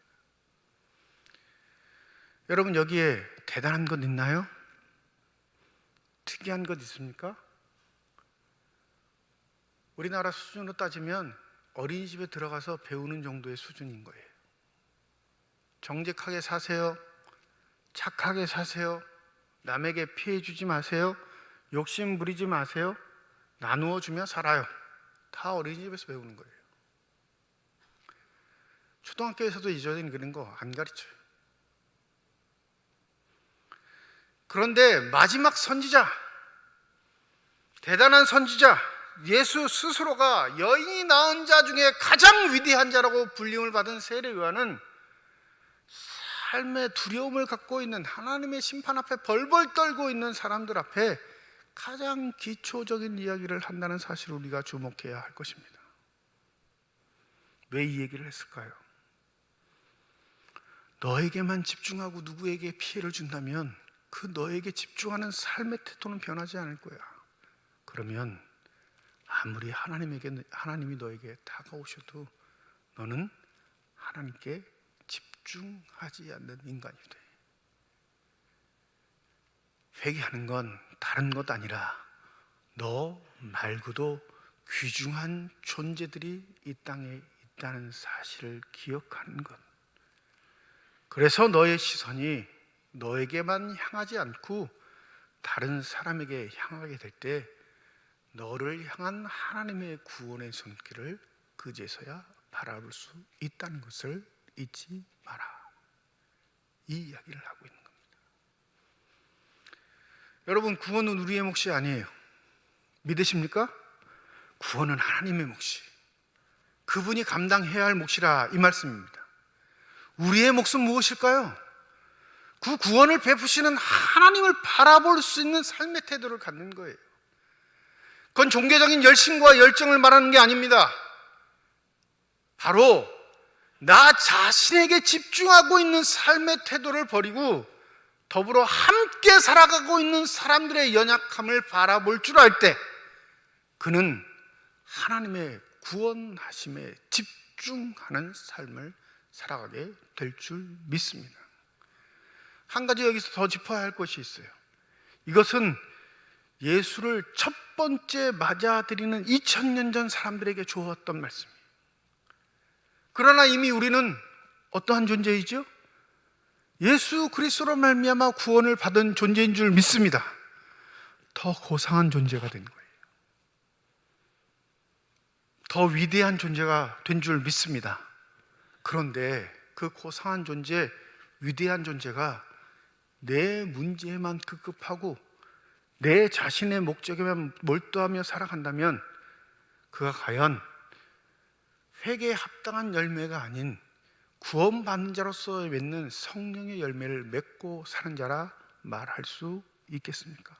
여러분, 여기에 대단한 것 있나요? 특이한 것 있습니까? 우리나라 수준으로 따지면 어린이집에 들어가서 배우는 정도의 수준인 거예요. 정직하게 사세요. 착하게 사세요. 남에게 피해 주지 마세요. 욕심 부리지 마세요. 나누어 주며 살아요. 다 어린이집에서 배우는 거예요. 초등학교에서도 이전에 그런 거 안 가르쳐요. 그런데 마지막 선지자, 대단한 선지자, 예수 스스로가 여인이 낳은 자 중에 가장 위대한 자라고 불림을 받은 세례 요한은 삶의 두려움을 갖고 있는, 하나님의 심판 앞에 벌벌 떨고 있는 사람들 앞에 가장 기초적인 이야기를 한다는 사실을 우리가 주목해야 할 것입니다. 왜 이 얘기를 했을까요? 너에게만 집중하고 누구에게 피해를 준다면 그 너에게 집중하는 삶의 태도는 변하지 않을 거야. 그러면 아무리 하나님이 너에게 다가오셔도 너는 하나님께 집중하지 않는 인간이 돼. 회개하는 건 다른 것 아니라 너 말고도 귀중한 존재들이 이 땅에 있다는 사실을 기억하는 것. 그래서 너의 시선이 너에게만 향하지 않고 다른 사람에게 향하게 될 때 너를 향한 하나님의 구원의 손길을 그제서야 바라볼 수 있다는 것을 잊지 마라. 이 이야기를 하고 있는 겁니다. 여러분, 구원은 우리의 몫이 아니에요. 믿으십니까? 구원은 하나님의 몫이, 그분이 감당해야 할 몫이라 이 말씀입니다. 우리의 몫은 무엇일까요? 그 구원을 베푸시는 하나님을 바라볼 수 있는 삶의 태도를 갖는 거예요. 그건 종교적인 열심과 열정을 말하는 게 아닙니다. 바로 나 자신에게 집중하고 있는 삶의 태도를 버리고 더불어 함께 살아가고 있는 사람들의 연약함을 바라볼 줄 알 때 그는 하나님의 구원하심에 집중하는 삶을 살아가게 될 줄 믿습니다. 한 가지 여기서 더 짚어야 할 것이 있어요. 이것은 예수를 첫 번째 맞아들이는 2000년 전 사람들에게 주었던 말씀이에요. 그러나 이미 우리는 어떠한 존재이죠? 예수 그리스도로 말미암아 구원을 받은 존재인 줄 믿습니다. 더 고상한 존재가 된 거예요. 더 위대한 존재가 된 줄 믿습니다. 그런데 그 고상한 존재, 위대한 존재가 내 문제에만 급급하고 내 자신의 목적에만 몰두하며 살아간다면 그가 과연 회개에 합당한 열매가 아닌 구원받는 자로서 맺는 성령의 열매를 맺고 사는 자라 말할 수 있겠습니까?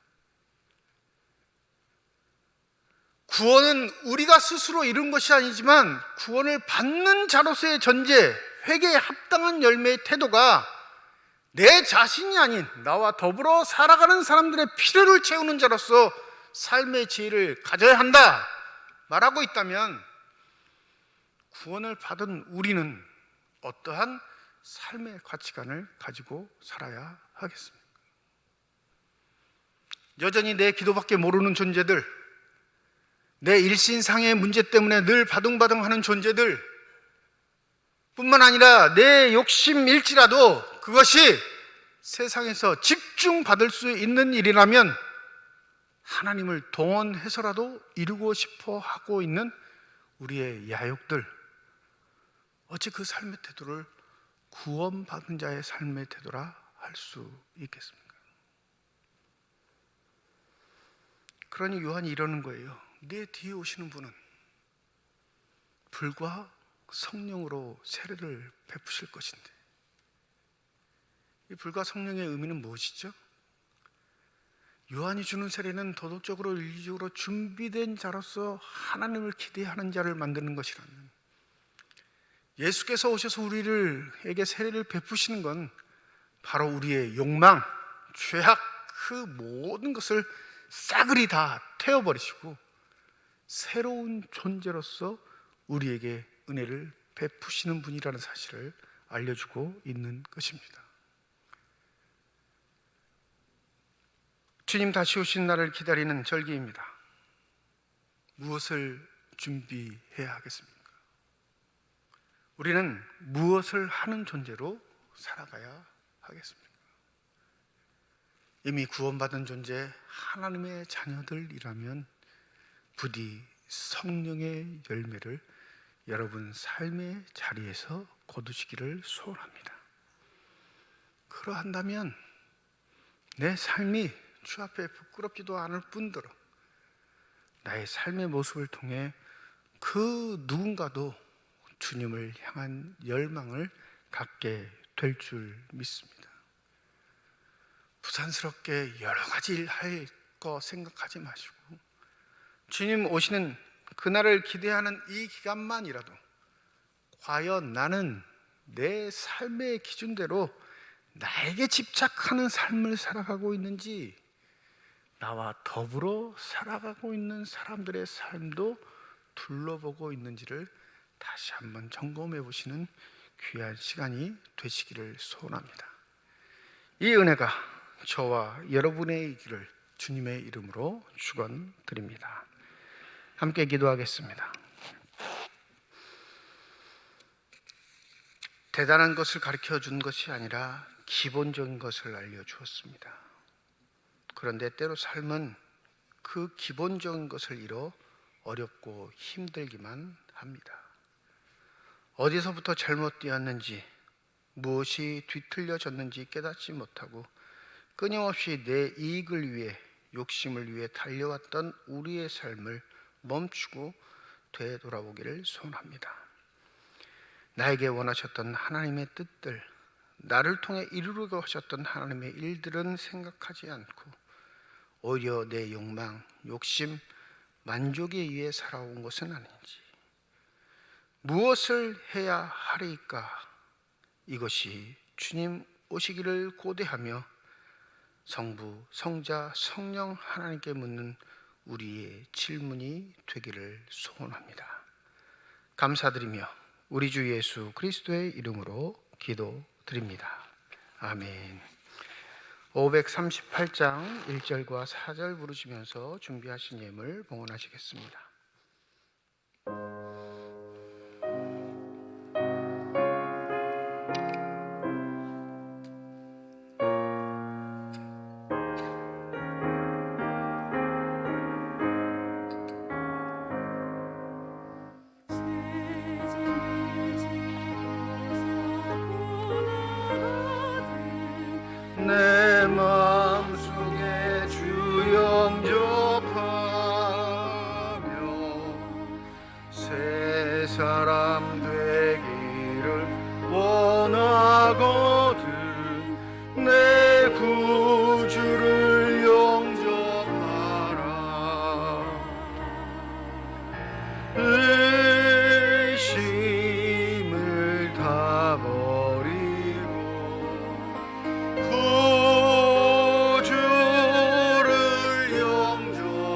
구원은 우리가 스스로 이룬 것이 아니지만 구원을 받는 자로서의 전제, 회개에 합당한 열매의 태도가 내 자신이 아닌 나와 더불어 살아가는 사람들의 필요를 채우는 자로서 삶의 지혜를 가져야 한다 말하고 있다면 구원을 받은 우리는 어떠한 삶의 가치관을 가지고 살아야 하겠습니까? 여전히 내 기도밖에 모르는 존재들, 내 일신상의 문제 때문에 늘 바둥바둥하는 존재들 뿐만 아니라 내 욕심일지라도 그것이 세상에서 집중받을 수 있는 일이라면 하나님을 동원해서라도 이루고 싶어 하고 있는 우리의 야욕들, 어찌 그 삶의 태도를 구원받은 자의 삶의 태도라 할 수 있겠습니까? 그러니 요한이 이러는 거예요. 내 뒤에 오시는 분은 불과 성령으로 세례를 베푸실 것인데, 이 불과 성령의 의미는 무엇이죠? 요한이 주는 세례는 도덕적으로 윤리적으로 준비된 자로서 하나님을 기대하는 자를 만드는 것이라면, 예수께서 오셔서 우리에게 세례를 베푸시는 건 바로 우리의 욕망, 죄악, 그 모든 것을 싸그리 다 태워버리시고 새로운 존재로서 우리에게 은혜를 베푸시는 분이라는 사실을 알려주고 있는 것입니다. 주님 다시 오신 날을 기다리는 절기입니다. 무엇을 준비해야 하겠습니까? 우리는 무엇을 하는 존재로 살아가야 하겠습니까? 이미 구원받은 존재 하나님의 자녀들이라면 부디 성령의 열매를 여러분 삶의 자리에서 거두시기를 소원합니다. 그러한다면 내 삶이 주 앞에 부끄럽지도 않을 뿐더러 나의 삶의 모습을 통해 그 누군가도 주님을 향한 열망을 갖게 될 줄 믿습니다. 부산스럽게 여러 가지 일 할 거 생각하지 마시고 주님 오시는 그날을 기대하는 이 기간만이라도 과연 나는 내 삶의 기준대로 나에게 집착하는 삶을 살아가고 있는지, 나와 더불어 살아가고 있는 사람들의 삶도 둘러보고 있는지를 다시 한번 점검해 보시는 귀한 시간이 되시기를 소원합니다. 이 은혜가 저와 여러분의 길을 주님의 이름으로 축원드립니다. 함께 기도하겠습니다. 대단한 것을 가르쳐 준 것이 아니라 기본적인 것을 알려주었습니다. 그런데 때로 삶은 그 기본적인 것을 잃어 어렵고 힘들기만 합니다. 어디서부터 잘못되었는지, 무엇이 뒤틀려졌는지 깨닫지 못하고 끊임없이 내 이익을 위해, 욕심을 위해 달려왔던 우리의 삶을 멈추고 되돌아보기를 소원합니다. 나에게 원하셨던 하나님의 뜻들, 나를 통해 이루려고 하셨던 하나님의 일들은 생각하지 않고 오히려 내 욕망, 욕심, 만족에 의해 살아온 것은 아닌지, 무엇을 해야 하리까? 이것이 주님 오시기를 고대하며 성부, 성자, 성령 하나님께 묻는 우리의 질문이 되기를 소원합니다. 감사드리며 우리 주 예수 그리스도의 이름으로 기도드립니다. 아멘. 538장 1절과 4절 부르시면서 준비하신 예물 봉헌하시겠습니다. 내 마음속에 주 영접하며 새 사람 되기를 원하거든 내 구주를 영접하라. 의심을 다 버리고 구주를 영접하라.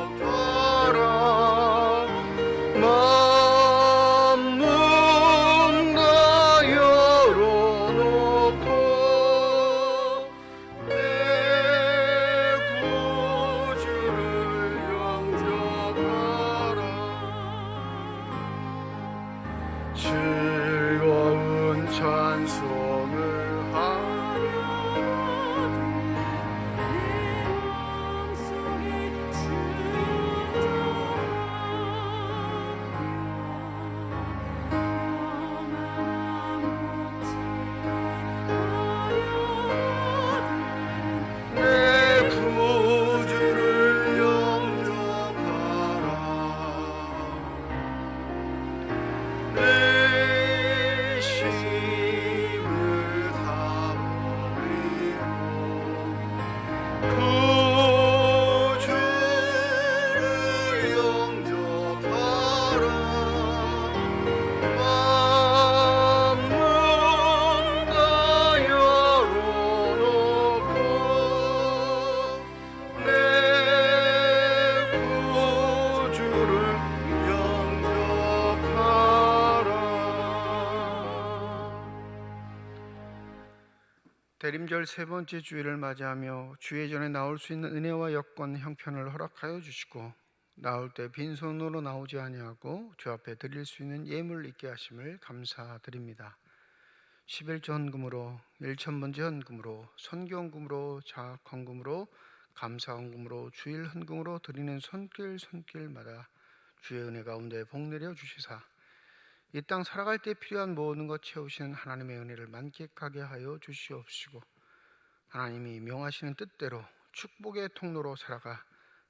만문 다 열어놓고 내 구주를 영접하라. 즐거운 찬송을 내 구주를 영접하라. 의심을 다 버리고 구주를 영접하라. 만문 다 열어놓고 내 구주를 영접하라. 대림절 세 번째 주일을 맞이하며 주의 전에 나올 수 있는 은혜와 여건 형편을 허락하여 주시고 나올 때 빈손으로 나오지 아니하고 주 앞에 드릴 수 있는 예물을 있게 하심을 감사드립니다. 11조 헌금으로, 1,000번째 헌금으로, 선교 헌금으로, 자학 헌금으로, 감사 헌금으로, 주일 헌금으로 드리는 손길마다 주의 은혜 가운데 복 내려 주시사 이 땅 살아갈 때 필요한 모든 것 채우시는 하나님의 은혜를 만끽하게 하여 주시옵시고 하나님이 명하시는 뜻대로 축복의 통로로 살아가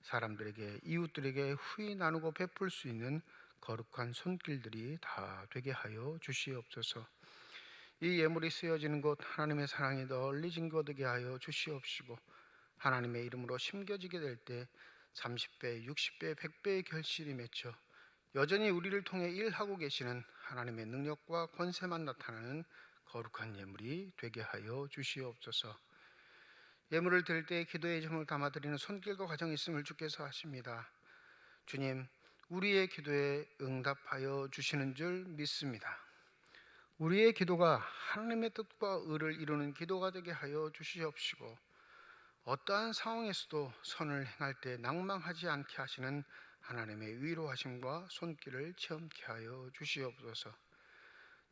사람들에게, 이웃들에게 후히 나누고 베풀 수 있는 거룩한 손길들이 다 되게 하여 주시옵소서. 이 예물이 쓰여지는 곳 하나님의 사랑이 널리 증거되게 하여 주시옵시고 하나님의 이름으로 심겨지게 될 때 30배, 60배, 100배의 결실이 맺혀 여전히 우리를 통해 일하고 계시는 하나님의 능력과 권세만 나타나는 거룩한 예물이 되게 하여 주시옵소서. 예물을 드릴 때 기도의 정을 담아드리는 손길과 과정이 있음을 주께서 아십니다. 주님, 우리의 기도에 응답하여 주시는 줄 믿습니다. 우리의 기도가 하나님의 뜻과 의를 이루는 기도가 되게 하여 주시옵시고 어떠한 상황에서도 선을 행할 때 낭망하지 않게 하시는 하나님의 위로하심과 손길을 체험케 하여 주시옵소서.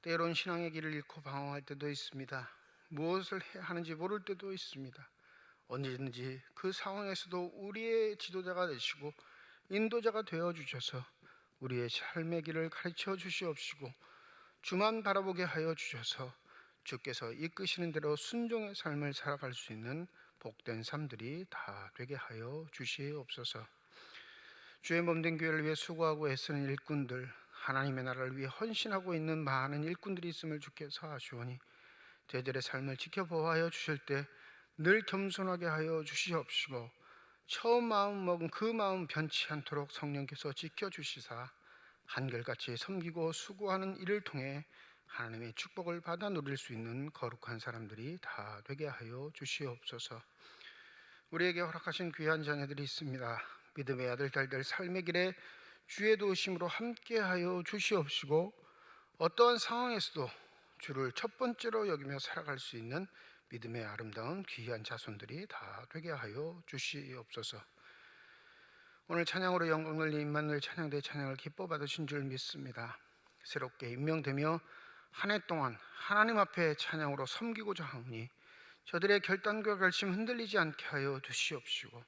때론 신앙의 길을 잃고 방황할 때도 있습니다. 무엇을 해야 하는지 모를 때도 있습니다. 언제든지 그 상황에서도 우리의 지도자가 되시고 인도자가 되어 주셔서 우리의 삶의 길을 가르쳐 주시옵시고 주만 바라보게 하여 주셔서 주께서 이끄시는 대로 순종의 삶을 살아갈 수 있는 복된 삶들이 다 되게 하여 주시옵소서. 주의 몸된 교회를 위해 수고하고 애쓰는 일꾼들, 하나님의 나라를 위해 헌신하고 있는 많은 일꾼들이 있음을 주께서 아시오니 저희들의 삶을 지켜보아여 주실 때 늘 겸손하게 하여 주시옵시고 처음 마음 먹은 그 마음 변치 않도록 성령께서 지켜주시사 한결같이 섬기고 수고하는 일을 통해 하나님의 축복을 받아 누릴 수 있는 거룩한 사람들이 다 되게 하여 주시옵소서. 우리에게 허락하신 귀한 자녀들이 있습니다. 믿음의 아들 딸들 삶의 길에 주의 도우심으로 함께하여 주시옵시고 어떠한 상황에서도 주를 첫 번째로 여기며 살아갈 수 있는 믿음의 아름다운 귀한 자손들이 다 되게 하여 주시옵소서. 오늘 찬양으로 영광 돌린 임마누엘 찬양대 찬양을 기뻐 받으신 줄 믿습니다. 새롭게 임명되며 한 해 동안 하나님 앞에 찬양으로 섬기고자 하오니 저들의 결단과 결심 흔들리지 않게 하여 주시옵시고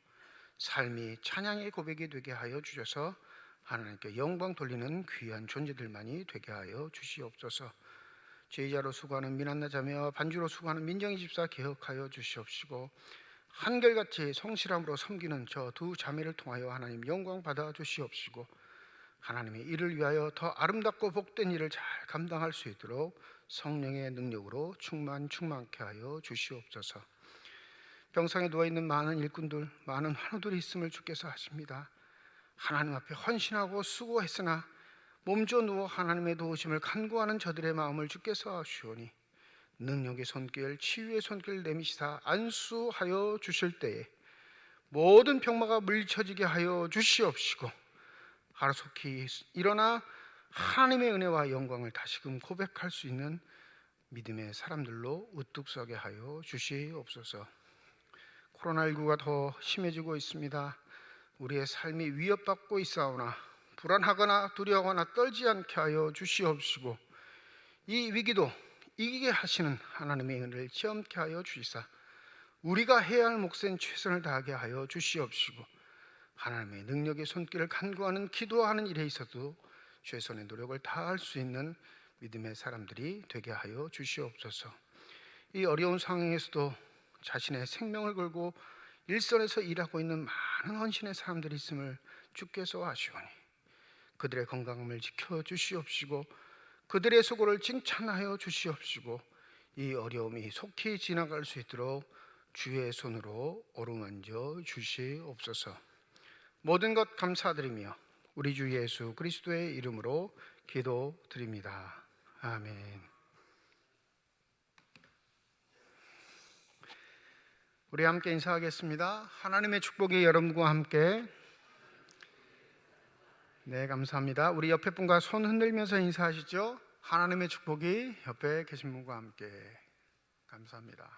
삶이 찬양의 고백이 되게 하여 주셔서 하나님께 영광 돌리는 귀한 존재들만이 되게 하여 주시옵소서. 제자로 수고하는 민한나 자매와 반주로 수고하는 민정희 집사 개혁하여 주시옵시고 한결같이 성실함으로 섬기는 저 두 자매를 통하여 하나님 영광 받아 주시옵시고 하나님의 일을 위하여 더 아름답고 복된 일을 잘 감당할 수 있도록 성령의 능력으로 충만케 하여 주시옵소서. 병상에 누워있는 많은 일꾼들, 많은 환우들이 있음을 주께서 아십니다. 하나님 앞에 헌신하고 수고했으나 몸져 누워 하나님의 도우심을 간구하는 저들의 마음을 주께서 아시오니 능력의 손길, 치유의 손길 내미시사 안수하여 주실 때에 모든 병마가 물리쳐지게 하여 주시옵시고 하루속히 일어나 하나님의 은혜와 영광을 다시금 고백할 수 있는 믿음의 사람들로 우뚝 서게 하여 주시옵소서. 코로나19가 더 심해지고 있습니다. 우리의 삶이 위협받고 있사오나 불안하거나 두려워하거나 떨지 않게 하여 주시옵시고 이 위기도 이기게 하시는 하나님의 은혜를 체험케 하여 주시사 우리가 해야 할 몫엔 최선을 다하게 하여 주시옵시고 하나님의 능력의 손길을 간구하는 기도하는 일에 있어도 최선의 노력을 다할 수 있는 믿음의 사람들이 되게 하여 주시옵소서. 이 어려운 상황에서도 자신의 생명을 걸고 일선에서 일하고 있는 많은 헌신의 사람들이 있음을 주께서 아시오니 그들의 건강함을 지켜주시옵시고 그들의 수고를 칭찬하여 주시옵시고 이 어려움이 속히 지나갈 수 있도록 주의 손으로 어루만져 주시옵소서. 모든 것 감사드리며 우리 주 예수 그리스도의 이름으로 기도드립니다. 아멘. 우리 함께 인사하겠습니다. 하나님의 축복이 여러분과 함께. 네, 감사합니다. 우리 옆에 분과 손 흔들면서 인사하시죠. 하나님의 축복이 옆에 계신 분과 함께. 감사합니다.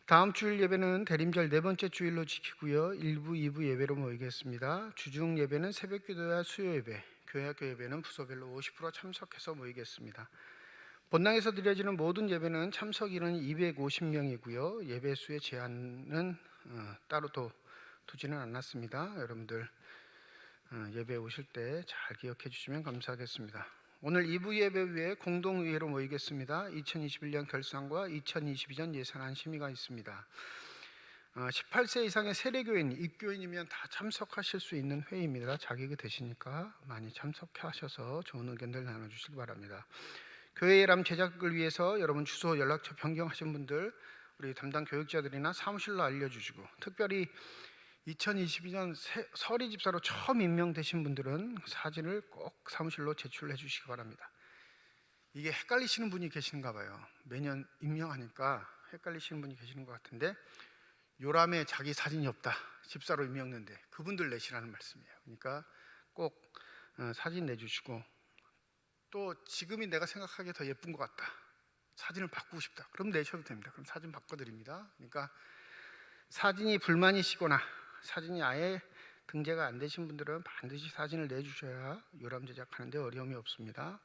다음 주일 예배는 대림절 네 번째 주일로 지키고요. 1부, 2부 예배로 모이겠습니다. 주중 예배는 새벽기도와 수요 예배, 교회학교 예배는 부서별로 50% 참석해서 모이겠습니다. 본당에서 드려지는 모든 예배는 참석인은 250명이고요. 예배 수의 제한은 따로 두지는 않았습니다. 여러분들 예배 오실 때 잘 기억해 주시면 감사하겠습니다. 오늘 2부 예배 위에 공동의회로 모이겠습니다. 2021년 결산과 2022년 예산안 심의가 있습니다. 18세 이상의 세례교인, 입교인이면 다 참석하실 수 있는 회의입니다. 자격이 되시니까 많이 참석하셔서 좋은 의견들 나눠주시기 바랍니다. 교회 예람 제작을 위해서 여러분 주소, 연락처 변경하신 분들 우리 담당 교육자들이나 사무실로 알려주시고 특별히 2022년 서리 집사로 처음 임명되신 분들은 사진을 꼭 사무실로 제출해 주시기 바랍니다. 이게 헷갈리시는 분이 계신가 봐요. 매년 임명하니까 헷갈리시는 분이 계시는 것 같은데 요람에 자기 사진이 없다. 집사로 임명했는데 그분들 내시라는 말씀이에요. 그러니까 꼭 사진 내주시고 또 지금이 내가 생각하기에 더 예쁜 것 같다. 사진을 바꾸고 싶다. 그럼 내셔도 됩니다. 그럼 사진 바꿔드립니다. 그러니까 사진이 불만이시거나 사진이 아예 등재가 안 되신 분들은 반드시 사진을 내주셔야 요람 제작하는데 어려움이 없습니다.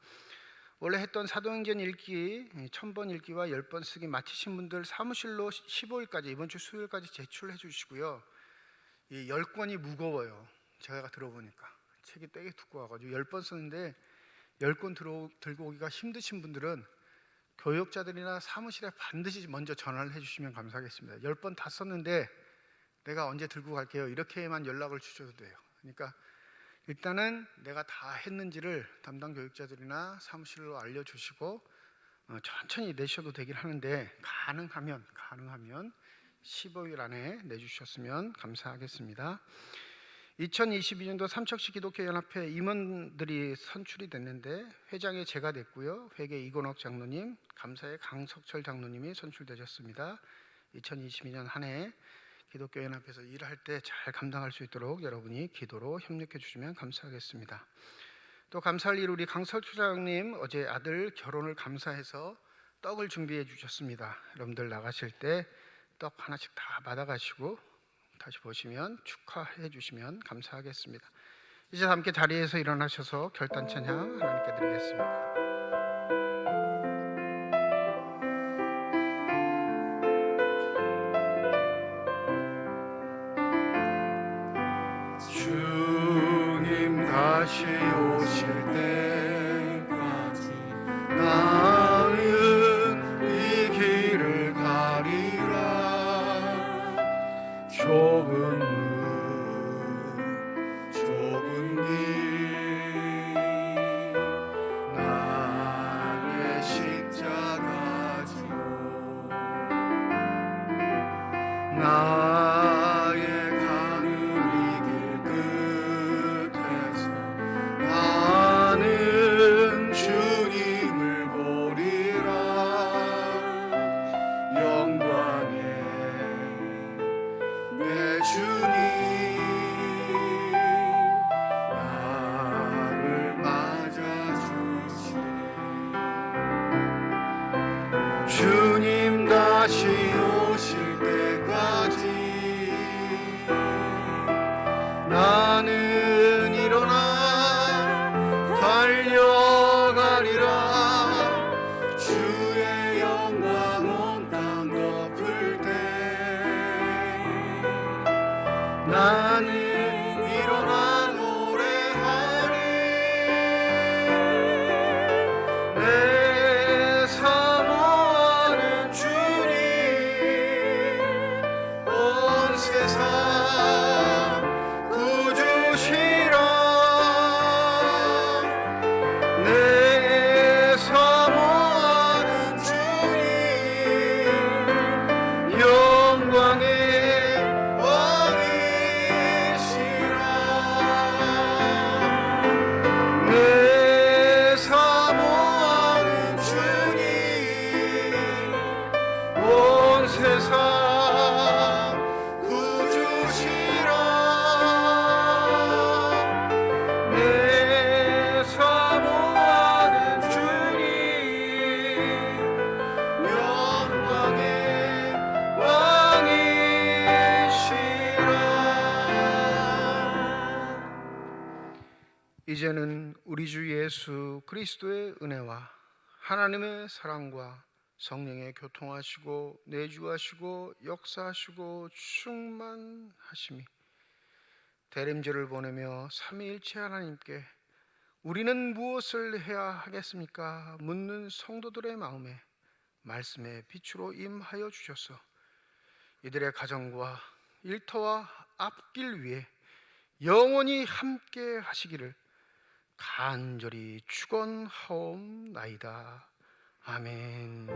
원래 했던 사도행전 읽기 1000번 읽기와 10번 쓰기 마치신 분들 사무실로 15일까지 이번 주 수요일까지 제출해 주시고요. 이 10권이 무거워요. 제가 들어보니까 책이 되게 두꺼워가지고 10번 쓰는데 10권 들고 오기가 힘드신 분들은 교역자들이나 사무실에 반드시 먼저 전화를 해주시면 감사하겠습니다. 10번 다 썼는데 내가 언제 들고 갈게요 이렇게만 연락을 주셔도 돼요. 그러니까 일단은 내가 다 했는지를 담당 교육자들이나 사무실로 알려주시고 천천히 내셔도 되긴 하는데 가능하면 15일 안에 내주셨으면 감사하겠습니다. 2022년도 삼척시 기독교연합회 임원들이 선출이 됐는데 회장이 제가 됐고요. 회계 이건옥 장로님, 감사의 강석철 장로님이 선출되셨습니다. 2022년 한 해 기독교연합회에서 일할 때 잘 감당할 수 있도록 여러분이 기도로 협력해 주시면 감사하겠습니다. 또 감사할 일 우리 강석철 장로님 어제 아들 결혼을 감사해서 떡을 준비해 주셨습니다. 여러분들 나가실 때 떡 하나씩 다 받아가시고 다시 보시면 축하해 주시면 감사하겠습니다. 이제 함께 자리에서 일어나셔서 결단 찬양 하나님께 드리겠습니다. 주님 다시 오실 때까지 나는 이 길을 가리라. 좁은 길 나의 십자가 지고 나의 가는 이 길 끝에서 나는 주님을 보리라. 영광의 내 주님 나를 맞아주시네. 주님 다시 오실 때까지 나는 일어나 달려가리라. 주의 영광 온 땅 덮을 때 나는 일어나 노래하리. 내 사모하는 주님 온 세상 구주시라. 내 사모하는 주님 영광의 왕이시라. 내 사모하는 주님 온 세상 구주시라. 내 사모하는 주님 영광의 왕이시라. 이제는 우리 주 예수 그리스도의 은혜와 하나님의 사랑과 성령의 교통하시고 내주하시고 역사하시고 충만하심이 대림절을 보내며 삼위일체 하나님께 우리는 무엇을 해야 하겠습니까? 묻는 성도들의 마음에 말씀의 빛으로 임하여 주셔서 이들의 가정과 일터와 앞길 위에 영원히 함께 하시기를 간절히 축원하옵나이다. 아멘.